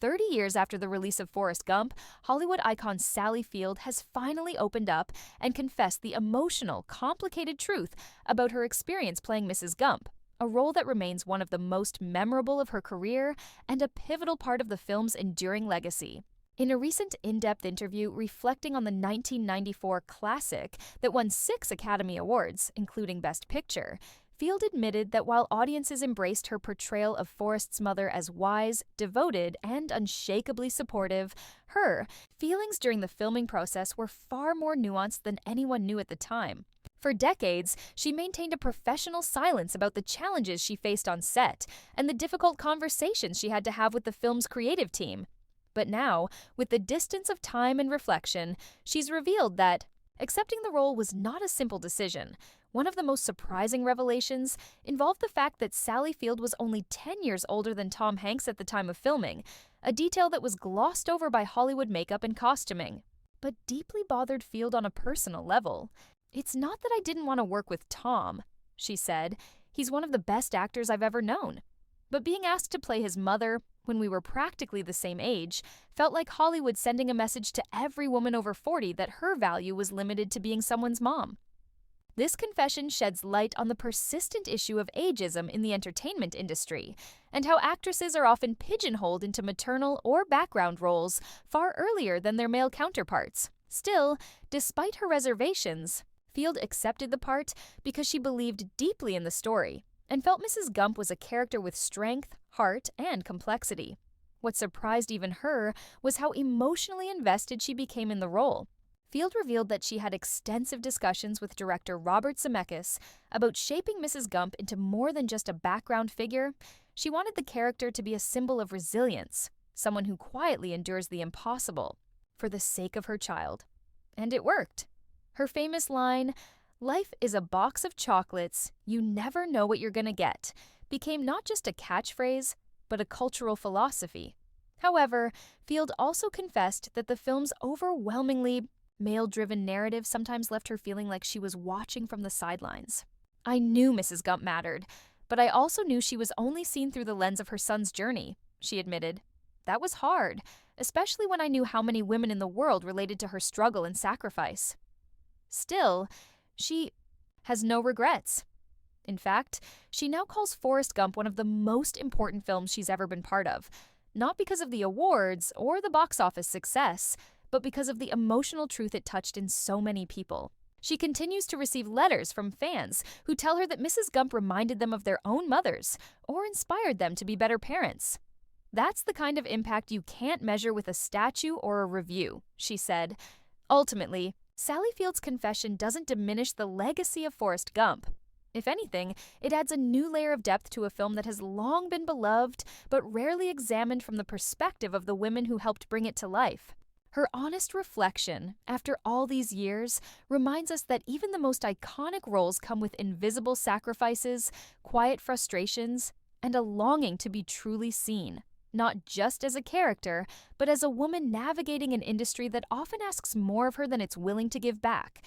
30 years after the release of Forrest Gump, Hollywood icon Sally Field has finally opened up and confessed the emotional, complicated truth about her experience playing Mrs. Gump, a role that remains one of the most memorable of her career and a pivotal part of the film's enduring legacy. In a recent in-depth interview reflecting on the 1994 classic that won 6 Academy Awards, including Best Picture, Field admitted that while audiences embraced her portrayal of Forrest's mother as wise, devoted, and unshakably supportive, her feelings during the filming process were far more nuanced than anyone knew at the time. For decades, she maintained a professional silence about the challenges she faced on set and the difficult conversations she had to have with the film's creative team. But now, with the distance of time and reflection, she's revealed that accepting the role was not a simple decision. One of the most surprising revelations involved the fact that Sally Field was only 10 years older than Tom Hanks at the time of filming, a detail that was glossed over by Hollywood makeup and costuming, but deeply bothered Field on a personal level. "It's not that I didn't want to work with Tom," she said. "He's one of the best actors I've ever known. But being asked to play his mother, when we were practically the same age, felt like Hollywood sending a message to every woman over 40 that her value was limited to being someone's mom." This confession sheds light on the persistent issue of ageism in the entertainment industry, and how actresses are often pigeonholed into maternal or background roles far earlier than their male counterparts. Still, despite her reservations, Field accepted the part because she believed deeply in the story and felt Mrs. Gump was a character with strength, heart, and complexity. What surprised even her was how emotionally invested she became in the role. Field revealed that she had extensive discussions with director Robert Zemeckis about shaping Mrs. Gump into more than just a background figure. She wanted the character to be a symbol of resilience, someone who quietly endures the impossible for the sake of her child. And it worked. Her famous line, "Life is a box of chocolates, you never know what you're gonna get," became not just a catchphrase, but a cultural philosophy. However, Field also confessed that the film's overwhelmingly male-driven narrative sometimes left her feeling like she was watching from the sidelines. "I knew Mrs. Gump mattered, but I also knew she was only seen through the lens of her son's journey," she admitted. "That was hard, especially when I knew how many women in the world related to her struggle and sacrifice." Still, she has no regrets. In fact, she now calls Forrest Gump one of the most important films she's ever been part of, not because of the awards or the box office success, but because of the emotional truth it touched in so many people. She continues to receive letters from fans who tell her that Mrs. Gump reminded them of their own mothers or inspired them to be better parents. "That's the kind of impact you can't measure with a statue or a review," she said. Ultimately, Sally Field's confession doesn't diminish the legacy of Forrest Gump. If anything, it adds a new layer of depth to a film that has long been beloved but rarely examined from the perspective of the women who helped bring it to life. Her honest reflection, after all these years, reminds us that even the most iconic roles come with invisible sacrifices, quiet frustrations, and a longing to be truly seen, not just as a character, but as a woman navigating an industry that often asks more of her than it's willing to give back.